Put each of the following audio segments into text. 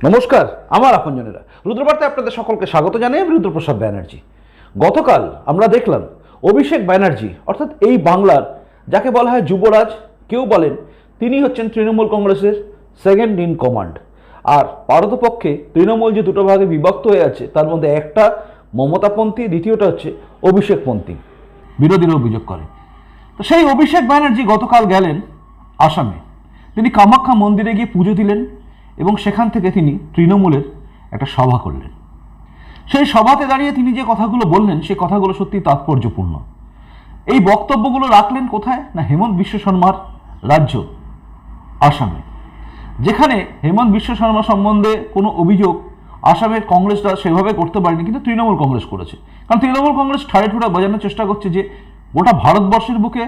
নমস্কার, আমার আপনজনেরা রুদ্রবার্তায় আপনাদের সকলকে স্বাগত জানাই। আমি রুদ্রপ্রসাদ ব্যানার্জি। গতকাল আমরা দেখলাম অভিষেক ব্যানার্জি অর্থাৎ এই বাংলার যাকে বলা হয় যুবরাজ, কেউ বলেন তিনি হচ্ছেন তৃণমূল কংগ্রেসের সেকেন্ড ইন কমান্ড। আর পারতপক্ষে তৃণমূল যে দুটো ভাগে বিভক্ত হয়ে আছে তার মধ্যে একটা মমতাপন্থী, দ্বিতীয়টা হচ্ছে অভিষেকপন্থী, বিরোধীরা অভিযোগ করে। তো সেই অভিষেক ব্যানার্জি গতকাল গেলেন আসামে। তিনি কামাখ্যা মন্দিরে গিয়ে পুজো দিলেন এবং সেখান থেকে তিনি তৃণমূলের একটা সভা করলেন। সেই সভাতে দাঁড়িয়ে তিনি যে কথাগুলো বললেন সেই কথাগুলো সত্যি তাৎপর্যপূর্ণ। এই বক্তব্যগুলো রাখলেন কোথায়? না, হেমন্ত বিশ্ব শর্মার রাজ্য আসামে, যেখানে হেমন্ত বিশ্ব শর্মা সম্বন্ধে কোনো অভিযোগ আসামের কংগ্রেসরা সেভাবে করতে পারেনি, কিন্তু তৃণমূল কংগ্রেস করেছে। কারণ তৃণমূল কংগ্রেস ঠাড়ে ঠুড়া বোঝানোর চেষ্টা করছে যে গোটা ভারতবর্ষের বুকে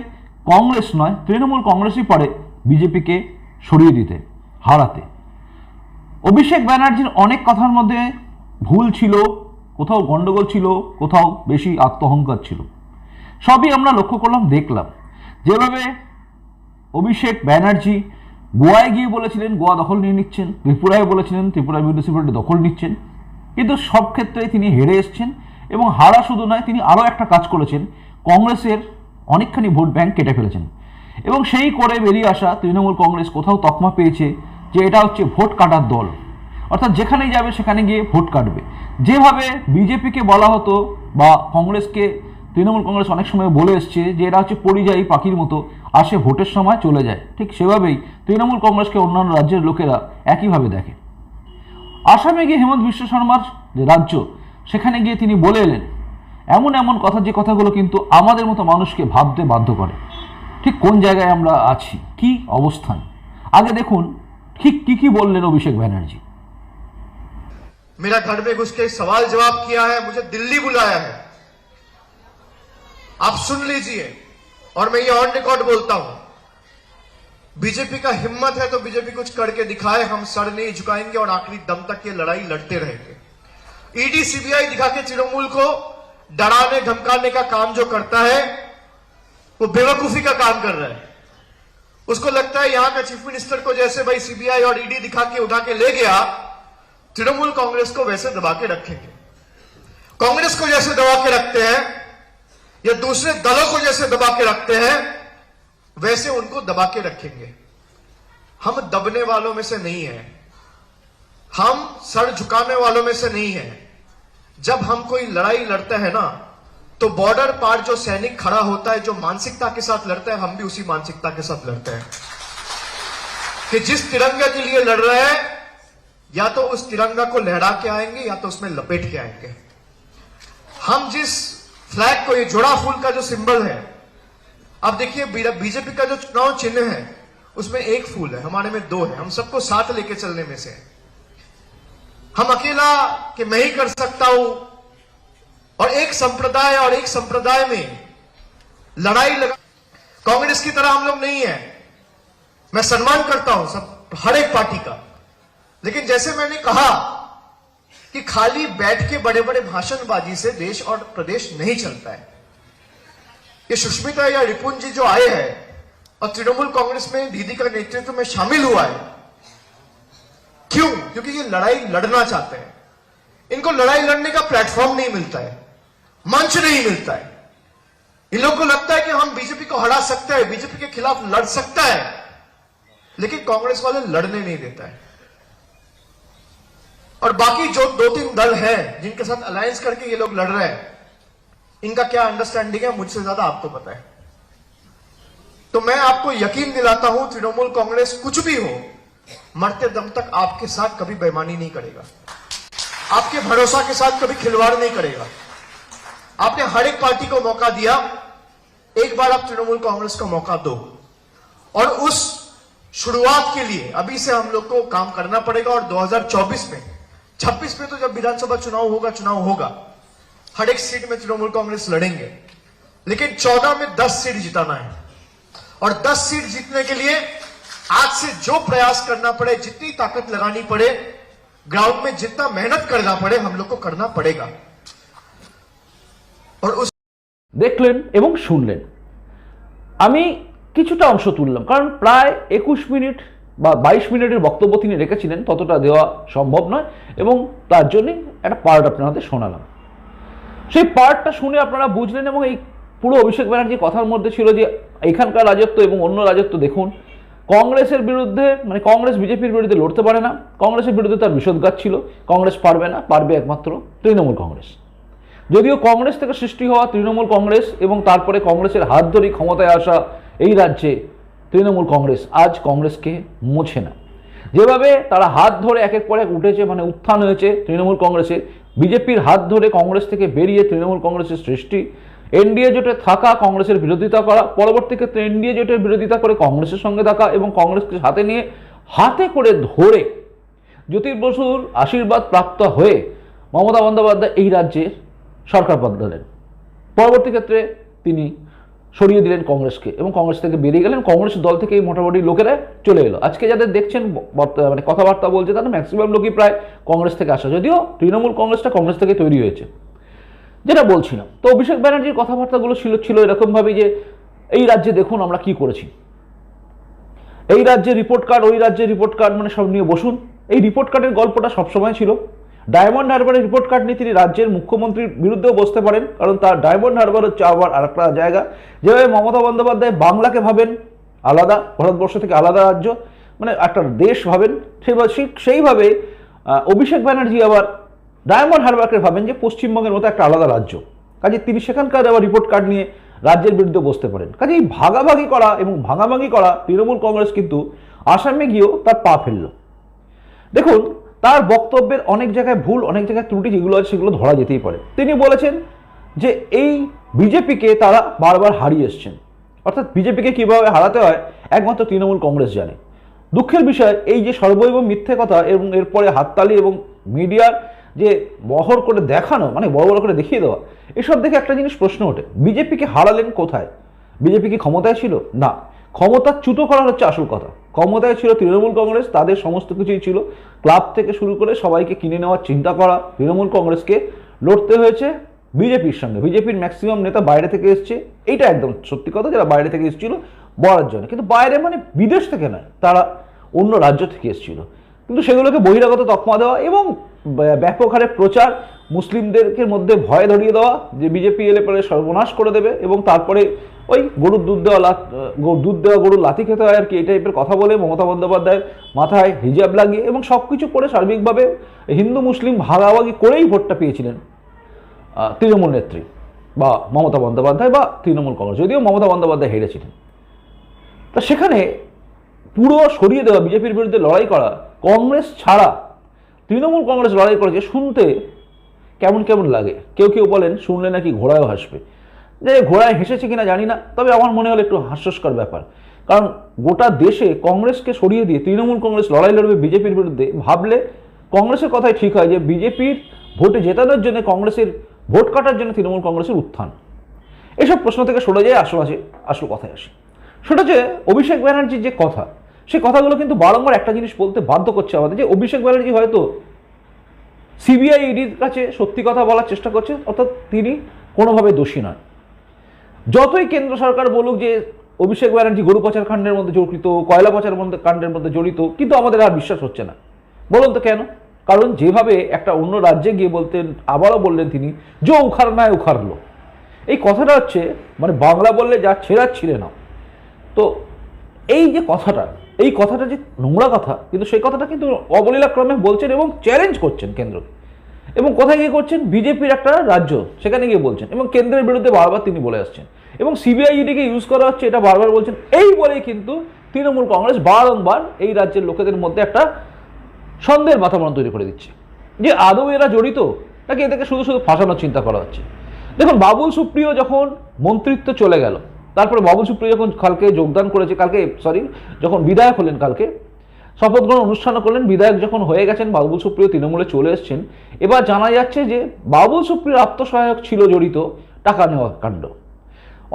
কংগ্রেস নয়, তৃণমূল কংগ্রেসই পারে বিজেপিকে সরিয়ে দিতে, হারাতে। অভিষেক ব্যানার্জির অনেক কথার মধ্যে ভুল ছিল, কোথাও গন্ডগোল ছিল, কোথাও বেশি আত্মহংকার ছিল। সবই আমরা লক্ষ্য করলাম, দেখলাম। যেভাবে অভিষেক ব্যানার্জি গোয়ায় গিয়ে বলেছিলেন গোয়া দখল নিয়ে নিচ্ছেন, ত্রিপুরায় বলেছিলেন ত্রিপুরা মিউনিসিপ্যালিটি দখল নিচ্ছেন, কিন্তু সব ক্ষেত্রেই তিনি হেরে এসছেন। এবং হারা শুধু নয়, তিনি আরও একটা কাজ করেছেন, কংগ্রেসের অনেকখানি ভোট ব্যাংক কেটে ফেলেছেন। এবং সেই করে বেরিয়ে আসা তৃণমূল কংগ্রেস কোথাও তকমা পেয়েছে যে এটা হচ্ছে ভোট কাটার দল, অর্থাৎ যেখানেই যাবে সেখানে গিয়ে ভোট কাটবে। যেভাবে বিজেপিকে বলা হতো বা কংগ্রেসকে তৃণমূল কংগ্রেস অনেক সময় বলে এসছে যে এরা হচ্ছে পরিযায়ী পাখির মতো, আসে ভোটের সময় চলে যায়, ঠিক সেভাবেই তৃণমূল কংগ্রেসকে অন্যান্য রাজ্যের লোকেরা একইভাবে দেখে। আসামে গিয়ে হেমন্ত বিশ্ব শর্মার যে রাজ্য, সেখানে গিয়ে তিনি বলে এলেন এমন এমন কথা, যে কথাগুলো কিন্তু আমাদের মতো মানুষকে ভাবতে বাধ্য করে ঠিক কোন জায়গায় আমরা আছি, কি অবস্থান। আগে দেখুন ঠিক কি বললেন অভিষেক ব্যানার্জি। मेरा घर में घुस के सवाल जवाब किया है, मुझे दिल्ली बुलाया है। आप सुन लीजिए, और मैं ये ऑन रिकॉर्ड बोलता हूं, बीजेपी का हिम्मत है तो बीजेपी कुछ करके दिखाए, हम सर नहीं झुकाएंगे और आखिरी दम तक ये लड़ाई लड़ते रहेंगे। ईडी सीबीआई दिखा के तृणमूल को डराने धमकाने का काम जो करता है वो बेवकूफी का काम कर रहा है। उसको लगता है यहां का चीफ मिनिस्टर को जैसे भाई सीबीआई और ईडी दिखा के उठा के ले गया, तृणमूल कांग्रेस को वैसे दबा के रखेंगे। कांग्रेस को जैसे दबा के रखते हैं या दूसरे दलों को जैसे दबा के रखते हैं, वैसे उनको दबा के रखेंगे। हम दबने वालों में से नहीं है, हम सर झुकाने वालों में से नहीं है। जब हम कोई लड़ाई लड़ते हैं ना, तो बॉर्डर पार जो सैनिक खड़ा होता है, जो मानसिकता के साथ लड़ता है, हम भी उसी मानसिकता के साथ लड़ते हैं कि जिस तिरंगे के लिए लड़ रहे हैं, या तो उस तिरंगा को लहरा के आएंगे या तो उसमें लपेट के आएंगे। हम जिस फ्लैग को, ये जोड़ा फूल का जो सिंबल है, अब देखिए बीजेपी का जो चुनाव चिन्ह है उसमें एक फूल है, हमारे में दो है। हम सबको साथ लेके चलने में से, हम अकेला कि मैं ही कर सकता हूं और एक संप्रदाय और एक संप्रदाय में लड़ाई लगा। कांग्रेस की तरह हम लोग नहीं है। मैं सम्मान करता हूं सब, हर एक पार्टी का, लेकिन जैसे मैंने कहा कि खाली बैठ के बड़े बड़े भाषणबाजी से देश और प्रदेश नहीं चलता है। ये सुष्मिता या रिपुन जी जो आए हैं और तृणमूल कांग्रेस में दीदी का नेतृत्व में शामिल हुआ है, क्यों? क्योंकि ये लड़ाई लड़ना चाहते हैं। इनको लड़ाई लड़ने का प्लेटफॉर्म नहीं मिलता है, मंच नहीं मिलता है। इन लोगों को लगता है कि हम बीजेपी को हरा सकते हैं, बीजेपी के खिलाफ लड़ सकता है, लेकिन कांग्रेस वाले लड़ने नहीं देता है। और बाकी जो दो तीन दल हैं जिनके साथ अलायंस करके ये लोग लड़ रहे हैं, इनका क्या अंडरस्टैंडिंग है मुझसे ज्यादा आपको पता है। तो मैं आपको यकीन दिलाता हूं, तृणमूल कांग्रेस कुछ भी हो, मरते दम तक आपके साथ कभी बेईमानी नहीं करेगा, आपके भरोसा के साथ कभी खिलवाड़ नहीं करेगा। आपने हर एक पार्टी को मौका दिया, एक बार आप तृणमूल कांग्रेस को मौका दो, और उस शुरुआत के लिए अभी से हम लोग को काम करना पड़ेगा। और 2024 में, 26 में तो जब विधानसभा चुनाव होगा, हर एक सीट में तृणमूल कांग्रेस लड़ेंगे, लेकिन 14 में 10 सीट जिताना है। और 10 सीट जीतने के लिए आज से जो प्रयास करना पड़े, जितनी ताकत लगानी पड़े, ग्राउंड में जितना मेहनत करना पड़े, हम लोग को करना पड़ेगा। और उस দেখলেন এবং শুনলেন। আমি কিছুটা অংশ তুললাম, কারণ প্রায় 21 মিনিট বা 22 মিনিটের বক্তব্য তিনি রেখেছিলেন ততটা দেওয়া সম্ভব নয়, এবং তার জন্যে একটা পার্ট আপনাদের শোনালাম। সেই পার্টটা শুনে আপনারা বুঝলেন, এবং এই পুরো অভিষেক ব্যানার্জির কথার মধ্যে ছিল যে এখানকার রাজত্ব এবং অন্য রাজত্ব দেখুন, কংগ্রেসের বিরুদ্ধে মানে কংগ্রেস বিজেপির বিরুদ্ধে লড়তে পারে না, কংগ্রেসের বিরুদ্ধে তার বিষোদ্গার ছিল, কংগ্রেস পারবে না, পারবে একমাত্র তৃণমূল কংগ্রেস। যদিও কংগ্রেস থেকে সৃষ্টি হওয়া তৃণমূল কংগ্রেস এবং তারপরে কংগ্রেসের হাত ধরেই ক্ষমতায় আসা এই রাজ্যে তৃণমূল কংগ্রেস আজ কংগ্রেসকে মোছে না। যেভাবে তারা হাত ধরে একের পর এক উঠেছে, মানে উত্থান হয়েছে তৃণমূল কংগ্রেসের, বিজেপির হাত ধরে কংগ্রেস থেকে বেরিয়ে তৃণমূল কংগ্রেসের সৃষ্টি, এনডিএ জোটে থাকা কংগ্রেসের বিরোধিতা করা, পরবর্তী ক্ষেত্রে এনডিএ জোটের বিরোধিতা করে কংগ্রেসের সঙ্গে থাকা এবং কংগ্রেসকে সাথে নিয়ে হাতে করে ধরে জ্যোতির বসুর আশীর্বাদ প্রাপ্ত হয়ে মমতা বন্দ্যোপাধ্যায় এই রাজ্যের সরকার বদলালেন। পরবর্তী ক্ষেত্রে তিনি সরিয়ে দিলেন কংগ্রেসকে এবং কংগ্রেস থেকে বেরিয়ে গেলেন, কংগ্রেস দল থেকে মোটামুটি লোকেরা চলে এলো। আজকে যাদের দেখছেন মানে কথাবার্তা বলছে তাদের ম্যাক্সিমাম লোকই প্রায় কংগ্রেস থেকে আসা, যদিও তৃণমূল কংগ্রেসটা কংগ্রেস থেকে তৈরি হয়েছে। যেটা বলছিলাম, তো অভিষেক ব্যানার্জির কথাবার্তাগুলো ছিল এরকমভাবে যে এই রাজ্যে দেখুন আমরা কি করেছি, এই রাজ্যের রিপোর্ট কার্ড, ওই রাজ্যের রিপোর্ট কার্ড, মানে সব নিয়ে বসুন। এই রিপোর্ট কার্ডের গল্পটা সবসময় ছিল। ডায়মন্ড হারবারের রিপোর্ট কার্ড নিয়ে তিনি রাজ্যের মুখ্যমন্ত্রীর বিরুদ্ধেও বসতে পারেন, কারণ তার ডায়মন্ড হারবার হচ্ছে আবার আরেকটা জায়গা। যেভাবে মমতা বন্দ্যোপাধ্যায় বাংলাকে ভাবেন আলাদা, ভারতবর্ষ থেকে আলাদা রাজ্য, মানে একটা দেশ ভাবেন, সেইভাবে অভিষেক ব্যানার্জি আবার ডায়মন্ড হারবারকে ভাবেন যে পশ্চিমবঙ্গের মতো একটা আলাদা রাজ্য। কাজে তিনি সেখানকার আবার রিপোর্ট কার্ড নিয়ে রাজ্যের বিরুদ্ধে বসতে পারেন। কাজে এই ভাগাভাগি করা এবং ভাঙাভাঙি করা তৃণমূল কংগ্রেস কিন্তু আসামে গিয়েও তার পা ফেলল। দেখুন, তার বক্তব্যের অনেক জায়গায় ভুল, অনেক জায়গায় ত্রুটি যেগুলো আছে সেগুলো ধরা যেতেই পারে। তিনি বলেছেন যে এই বিজেপিকে তারা বারবার হারিয়ে এসছেন, অর্থাৎ বিজেপিকে কীভাবে হারাতে হয় একমাত্র তৃণমূল কংগ্রেস জানে। দুঃখের বিষয় এই যে সর্বৈব মিথ্যে কথা এবং এরপরে হাততালি এবং মিডিয়ার যে বহর করে দেখানো, মানে বড় বড় করে দেখিয়ে দেওয়া, এসব দেখে একটা জিনিস প্রশ্ন ওঠে, বিজেপিকে হারালেন কোথায়? বিজেপি কি ক্ষমতায় ছিল? না, ক্ষমতাচ্যুত করা হচ্ছে আসল কথা। ক্ষমতায় ছিল তৃণমূল কংগ্রেস, তাদের সমস্ত কিছুই ছিল, ক্লাব থেকে শুরু করে সবাইকে কিনে নেওয়ার চিন্তা করা। তৃণমূল কংগ্রেসকে লড়তে হয়েছে বিজেপির সঙ্গে, বিজেপির ম্যাক্সিমাম নেতা বাইরে থেকে এসছে, এইটা একদম সত্যি কথা, যারা বাইরে থেকে এসেছিল বলার জন্য, কিন্তু বাইরে মানে বিদেশ থেকে নয়, তারা অন্য রাজ্য থেকে এসেছিল। কিন্তু সেগুলোকে বহিরাগত তকমা দেওয়া এবং ব্যাপক হারে প্রচার, মুসলিমদেরকে মধ্যে ভয় ধরিয়ে দেওয়া যে বিজেপি এলে পরে সর্বনাশ করে দেবে, এবং তারপরে ওই গরুর দুধ দেওয়া গরুর লাথি খেতে হয় আর কি, এই টাইপের কথা বলে মমতা বন্দ্যোপাধ্যায়ের মাথায় হিজাব লাগিয়ে এবং সব কিছু করে সার্বিকভাবে হিন্দু মুসলিম ভাগাভাগি করেই ভোটটা পেয়েছিলেন তৃণমূল নেত্রী বা মমতা বন্দ্যোপাধ্যায় বা তৃণমূল কংগ্রেস, যদিও মমতা বন্দ্যোপাধ্যায় হেরেছিলেন। তা সেখানে পুরো সরিয়ে দেওয়া, বিজেপির বিরুদ্ধে লড়াই করা, কংগ্রেস ছাড়া তৃণমূল কংগ্রেস লড়াই করেছে, শুনতে কেমন কেমন লাগে। কেউ কেউ বলেন শুনলে নাকি ঘোড়ায়ও হাসবে। যে ঘোড়ায় হেসেছে কিনা জানি না, তবে আমার মনে হলো একটু হাস্যস্কর ব্যাপার, কারণ গোটা দেশে কংগ্রেসকে সরিয়ে দিয়ে তৃণমূল কংগ্রেস লড়াই লড়বে বিজেপির বিরুদ্ধে, ভাবলে কংগ্রেসের কথাই ঠিক হয় যে বিজেপির ভোটে জেতানোর জন্য, কংগ্রেসের ভোট কাটার জন্য তৃণমূল কংগ্রেসের উত্থান। এসব প্রশ্ন থেকে সরে যায় আসল কথায় আসে। সেটা যে অভিষেক ব্যানার্জির যে কথা, সেই কথাগুলো কিন্তু বারংবার একটা জিনিস বলতে বাধ্য করছে আমাদের, যে অভিষেক ব্যানার্জি হয়তো সিবিআই ইডির কাছে সত্যি কথা বলার চেষ্টা করছে, অর্থাৎ তিনি কোনোভাবে দোষী নয়। যতই কেন্দ্র সরকার বলুক যে অভিষেক ব্যানার্জি গরু পাচার কাণ্ডের মধ্যে জড়িত, কয়লা পাচার কাণ্ডের মধ্যে জড়িত, কিন্তু আমাদের আর বিশ্বাস হচ্ছে না। বলুন তো কেন? কারণ যেভাবে একটা অন্য রাজ্যে গিয়ে বলতেন, আবারও বললেন তিনি, যে উখার নাই উখারলো, এই কথাটা হচ্ছে মানে বাংলা বললে যা ছেড়াচ্ছিলে না। তো এই যে কথাটা, এই কথাটা যে নোংরা কথা, কিন্তু সেই কথাটা কিন্তু অবলীলাক্রমে বলছেন এবং চ্যালেঞ্জ করছেন কেন্দ্রকে, এবং কোথায় গিয়ে করছেন? বিজেপির একটা রাজ্য, সেখানে গিয়ে বলছেন, এবং কেন্দ্রের বিরুদ্ধে বারবার তিনি বলে আসছেন, এবং সিবিআই ইডিকে ইউজ করা হচ্ছে, এটা বারবার বলছেন। এই বলেই কিন্তু তৃণমূল কংগ্রেস বারংবার এই রাজ্যের লোকেদের মধ্যে একটা সন্দেহের বাতাবরণ তৈরি করে দিচ্ছে যে আদৌ এরা জড়িত নাকি এদেরকে শুধু শুধু ফাঁসানোর চিন্তা করা হচ্ছে। দেখুন, বাবুল সুপ্রিয় যখন মন্ত্রিত্ব চলে গেল, তারপরে বাবুল সুপ্রিয় যখন কালকে যোগদান করেছে, যখন বিধায়ক হলেন, কালকে শপথ গ্রহণ অনুষ্ঠান করলেন, বিধায়ক যখন হয়ে গেছেন, বাবুল সুপ্রিয় তৃণমূলে চলে এসছেন। এবার জানা যাচ্ছে যে বাবুল সুপ্রিয়র আত্মসহায়ক ছিল জড়িত টাকা নেওয়ার কাণ্ড।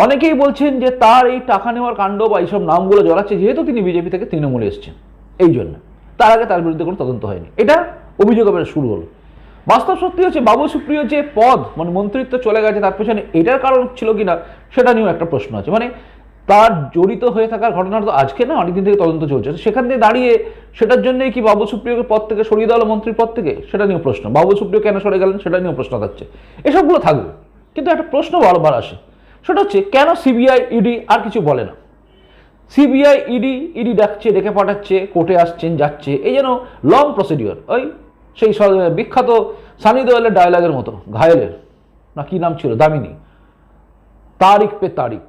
অনেকেই বলছেন যে তার এই টাকা নেওয়ার কাণ্ড বা এইসব নামগুলো জড়াচ্ছে যেহেতু তিনি বিজেপি থেকে তৃণমূলে এসছেন, এই জন্য তার আগে তার বিরুদ্ধে কোনো তদন্ত হয়নি, এটা অভিযোগ এবার শুরু হলো। বাস্তব সত্যি হচ্ছে বাবুল সুপ্রিয় যে পদ, মানে মন্ত্রিত্ব চলে গেছে, তার পেছনে এটার কারণ ছিল কিনা সেটা নিয়েও একটা প্রশ্ন আছে। মানে তার জড়িত হয়ে থাকার ঘটনাটা তো আজকে না, অনেকদিন থেকে তদন্ত চলছে। সেখান থেকে দাঁড়িয়ে সেটার জন্যই কি বাবুল সুপ্রিয়কে পদ থেকে সরিয়ে দেওয়া হলো, মন্ত্রীর পদ থেকে, সেটা নিয়েও প্রশ্ন। বাবুল সুপ্রিয় কেন সরে গেলেন সেটা নিয়েও প্রশ্ন থাকছে। এসবগুলো থাকবে, কিন্তু একটা প্রশ্ন বারবার আসে, সেটা হচ্ছে কেন সিবিআই ইডি আর কিছু বলে না? সিবিআই ইডি ডাকছে, ডেকে পাঠাচ্ছে, কোর্টে আসছেন যাচ্ছে, এই যেন লং প্রসিডিওর। ওই সেই বিখ্যাত সানি দেওয়ালের ডায়লগের মতো, ঘায়েলের না কি নাম ছিল, দামিনী, তারিখ পে তারিখ,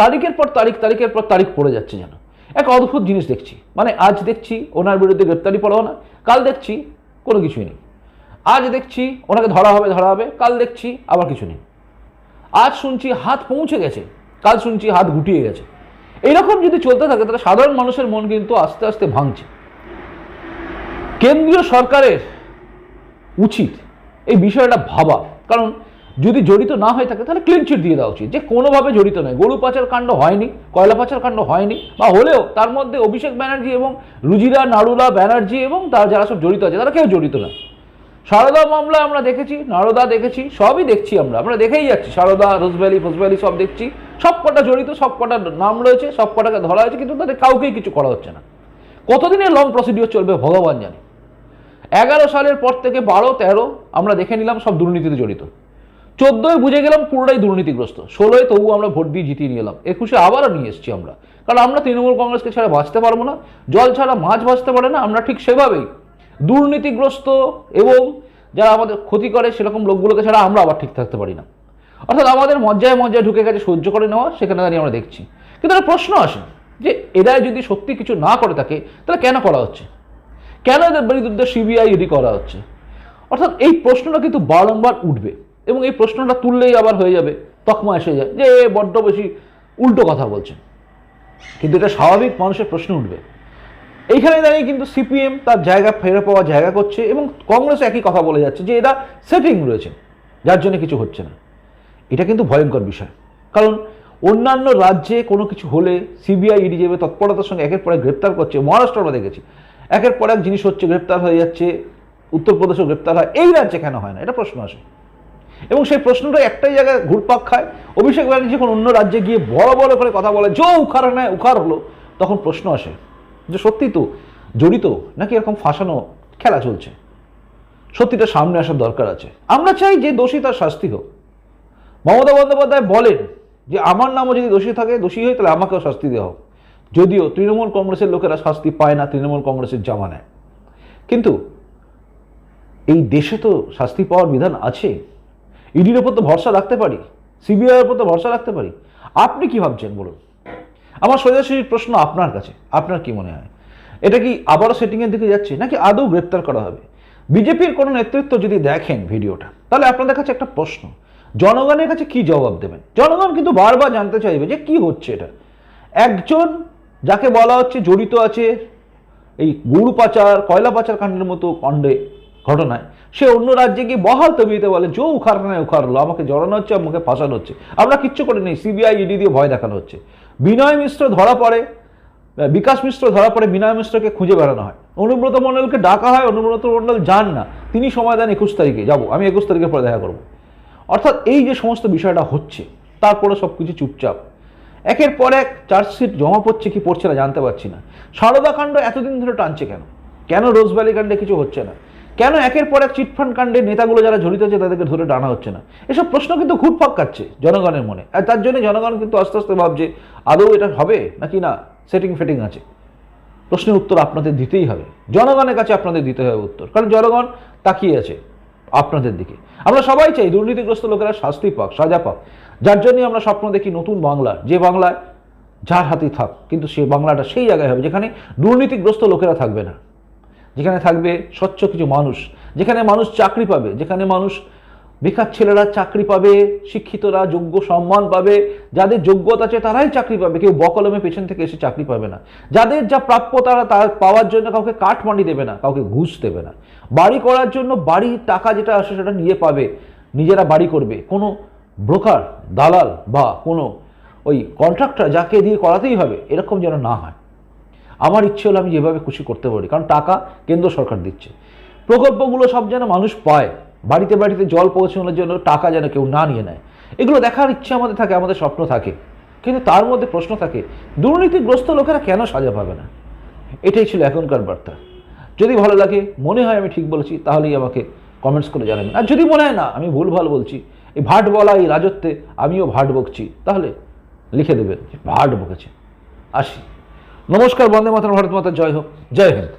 তারিখের পর তারিখ, তারিখের পর তারিখ পড়ে যাচ্ছে যেন। এক অদ্ভুত জিনিস দেখছি, মানে আজ দেখছি ওনার বিরুদ্ধে গ্রেপ্তারি পড়াও না, কাল দেখছি কোনো কিছুই নেই। আজ দেখছি ওনাকে ধরা হবে, কাল দেখছি আবার কিছু নেই। আজ শুনছি হাত পৌঁছে গেছে, কাল শুনছি হাত গুটিয়ে গেছে। এইরকম যদি চলতে থাকে তাহলে সাধারণ মানুষের মন কিন্তু আস্তে আস্তে ভাঙছে। কেন্দ্রীয় সরকারের উচিত এই বিষয়টা ভাবা, কারণ যদি জড়িত না হয়ে থাকে তাহলে ক্লিন চিট দিয়ে দেওয়া উচিত যে কোনোভাবে জড়িত নয়, গরু পাচার কাণ্ড হয়নি, কয়লা পাচার কাণ্ড হয়নি, বা হলেও তার মধ্যে অভিষেক ব্যানার্জি এবং রুজিরা নারুলা ব্যানার্জি এবং তার যারা সব জড়িত আছে তারা কেউ জড়িত না। সারদা মামলা আমরা দেখেছি, নারদা দেখেছি, সবই দেখছি, আমরা দেখেই যাচ্ছি, সারদা, রোজভ্যালি, ফোজভ্যালি সব দেখছি, সব কটা জড়িত, সব কটার নাম রয়েছে, সব কটাকে ধরা হয়েছে, কিন্তু তাদের কাউকেই কিছু করা হচ্ছে না। কতদিনের লং প্রসিডিওর চলবে ভগবান জানে। 11 সালের পর থেকে 12, 13 আমরা দেখে নিলাম সব দুর্নীতিতে জড়িত, 14 বুঝে গেলাম পুরোটাই দুর্নীতিগ্রস্ত, 16 তবু আমরা ভোট দিয়ে জিতিয়ে নিয়ে এলাম, 21 আবারও নিয়ে এসেছি আমরা, কারণ আমরা তৃণমূল কংগ্রেসকে ছাড়া বাঁচতে পারবো না, জল ছাড়া মাছ বাঁচতে পারে না। আমরা ঠিক সেভাবেই দুর্নীতিগ্রস্ত এবং যারা আমাদের ক্ষতি করে সেরকম লোকগুলোকে ছাড়া আমরা আবার ঠিক থাকতে পারি না। অর্থাৎ আমাদের মজ্জায় ঢুকে গেছে সহ্য করে নেওয়া, সেখানে দাঁড়িয়ে আমরা দেখছি। কিন্তু একটা প্রশ্ন আসে যে এরা যদি সত্যি কিছু না করে থাকে তাহলে কেন করা হচ্ছে, কেন এদের বিরুদ্ধে সিবিআই ইডি করা হচ্ছে? অর্থাৎ এই প্রশ্নটা কিন্তু বারংবার উঠবে, এবং এই প্রশ্নটা তুললেই আবার হয়ে যাবে, তকমা এসে যায় যে বড্ড বেশি উল্টো কথা বলছেন। কিন্তু এটা স্বাভাবিক, মানুষের প্রশ্ন উঠবে। এইখানে দাঁড়িয়ে কিন্তু সিপিএম তার জায়গা ফেরে পাওয়া জায়গা করছে, এবং কংগ্রেস একই কথা বলে যাচ্ছে যে এরা সেটিং রয়েছে যার জন্য কিছু হচ্ছে না। এটা কিন্তু ভয়ঙ্কর বিষয়, কারণ অন্যান্য রাজ্যে কোনো কিছু হলে সিবিআই ইডি যেভাবে তৎপরতার সঙ্গে একের পর এক গ্রেপ্তার করছে, মহারাষ্ট্র আমরা দেখেছি একের পর এক জিনিস হচ্ছে, গ্রেপ্তার হয়ে যাচ্ছে, উত্তরপ্রদেশেও গ্রেপ্তার হয়, এই রাজ্যে কেন হয় না, এটা প্রশ্ন আসে। এবং সেই প্রশ্নটা একটাই জায়গায় ঘুরপাক খায়, অভিষেক ব্যানার্জি যখন অন্য রাজ্যে গিয়ে বড় বড় করে কথা বলে, জো উখার নেয় উখার হলো, তখন প্রশ্ন আসে যে সত্যি তো জড়িত নাকি এরকম ফাঁসানো খেলা চলছে, সত্যিটা সামনে আসার দরকার আছে। আমরা চাই যে দোষী তার শাস্তি হোক। মমতা বন্দ্যোপাধ্যায় বলেন যে আমার নামও যদি দোষী থাকে, দোষী হয়, তাহলে আমাকেও শাস্তি দেওয়া হোক। যদিও তৃণমূল কংগ্রেসের লোকেরা শাস্তি পায় না, তৃণমূল কংগ্রেসের জামা নেয়, কিন্তু এই দেশে তো শাস্তি পাওয়ার বিধান আছে। ইডির ওপর তো ভরসা রাখতে পারি, সিবিআইয়ের ওপর তো ভরসা রাখতে পারি। আপনি কি ভাবছেন বলুন? আমার সোজাসুজি প্রশ্ন আপনার কাছে, আপনার কি মনে হয় এটা কি আবারও সেটিংয়ের দিকে যাচ্ছে, নাকি আদৌ গ্রেপ্তার করা হবে? বিজেপির কোনো নেতৃত্ব যদি দেখেন ভিডিওটা, তাহলে আপনাদের কাছে একটা প্রশ্ন, জনগণের কাছে কি জবাব দেবেন? জনগণ কিন্তু বারবার জানতে চাইবে যে কি হচ্ছে এটা। একজন যাকে বলা হচ্ছে জড়িত আছে এই গরু পাচার, কয়লা পাচার কাণ্ডের মতো কাণ্ডে, ঘটনায়, সে অন্য রাজ্যে গিয়ে বহাল তবিতে বলে জো উখার নেয় উখার হলো, আমাকে জড়ানো হচ্ছে, আমাকে ফাঁসানো হচ্ছে, আমরা কিচ্ছু করে নেই, সিবিআই ইডি দিয়ে ভয় দেখানো হচ্ছে। বিনয় মিশ্র ধরা পড়ে, বিকাশ মিশ্র ধরা পড়ে, বিনয় মিশ্রকে খুঁজে বেড়ানো হয়, অনুব্রত মণ্ডলকে ডাকা হয়, অনুব্রত মণ্ডল যান না, তিনি সময় দেন 21 তারিখে, যাবো আমি 21 তারিখের পরে দেখা করবো। অর্থাৎ এই যে সমস্ত বিষয়টা হচ্ছে, তারপরে সব কিছু চুপচাপ, একের পর এক চার্জশিট জমা পড়ছে কি পড়ছে না জানতে পারছি না। সারদা কাণ্ড এতদিন ধরে টানছে কেন? কেন রোজভ্যালি কাণ্ডে কিছু হচ্ছে না? কেন একের পর এক চিটফান্ড কাণ্ডে নেতাগুলো যারা জড়িত আছে তাদেরকে ধরে টানা হচ্ছে না? এসব প্রশ্ন কিন্তু ঘুরপাক খাচ্ছে জনগণের মনে, আর তার জন্য জনগণ কিন্তু আস্তে আস্তে ভাবছে আদৌ এটা হবে নাকি না, সেটিং ফেটিং আছে। প্রশ্নের উত্তর আপনাদের দিতেই হবে, জনগণের কাছে আপনাদের দিতে হবে উত্তর, কারণ জনগণ তাকিয়ে আছে আপনাদের দিকে। আমরা সবাই চাই দুর্নীতিগ্রস্ত লোকেরা শাস্তি পাক, সাজা পাক, যার জন্যই আমরা স্বপ্ন দেখি নতুন বাংলা, যে বাংলায় যার হাতেই থাক, কিন্তু সেই বাংলাটা সেই জায়গায় হবে যেখানে দুর্নীতিগ্রস্ত লোকেরা থাকবে না, যেখানে থাকবে স্বচ্ছ কিছু মানুষ, যেখানে মানুষ চাকরি পাবে, যেখানে মানুষ বেকার ছেলেরা চাকরি পাবে, শিক্ষিতরা যোগ্য সম্মান পাবে, যাদের যোগ্যতা আছে তারাই চাকরি পাবে, কেউ বকলমে পেছন থেকে এসে চাকরি পাবে না, যাদের যা প্রাপ্য তারা তা পাওয়ার জন্য কাউকে কাঠমান্ডি দেবে না, কাউকে ঘুষ দেবে না, বাড়ি করার জন্য বাড়ির টাকা যেটা আসে সেটা নিয়ে পাবে, নিজেরা বাড়ি করবে, কোনো ব্রোকার, দালাল বা কোনো ওই কন্ট্রাক্টর যাকে দিয়ে করাতেই হবে এরকম যেন না হয়। আমার ইচ্ছে হলো আমি যেভাবে খুশি করতে পারি, কারণ টাকা কেন্দ্র সরকার দিচ্ছে, প্রকল্পগুলো সব যেন মানুষ পায়, বাড়িতে বাড়িতে জল পৌঁছানোর জন্য টাকা যেন কেউ না নিয়ে নেয়, এগুলো দেখার ইচ্ছে আমাদের থাকে, আমাদের স্বপ্ন থাকে। কিন্তু তার মধ্যে প্রশ্ন থাকে দুর্নীতিগ্রস্ত লোকেরা কেন সাজা পাবে না। এটাই ছিল এখনকার বার্তা। যদি ভালো লাগে, মনে হয় আমি ঠিক বলেছি, তাহলেই আমাকে কমেন্টস করে জানাবেন। আর যদি মনে হয় না আমি ভুলভাল বলছি, এই ভাট বলা এই রাজত্বে আমিও ভাট বকছি, তাহলে লিখে দেবেন যে ভাট বকেছে। আসি, নমস্কার, বন্দে মাতরম, ভারত মাতা জয় হোক, জয় হিন্দ।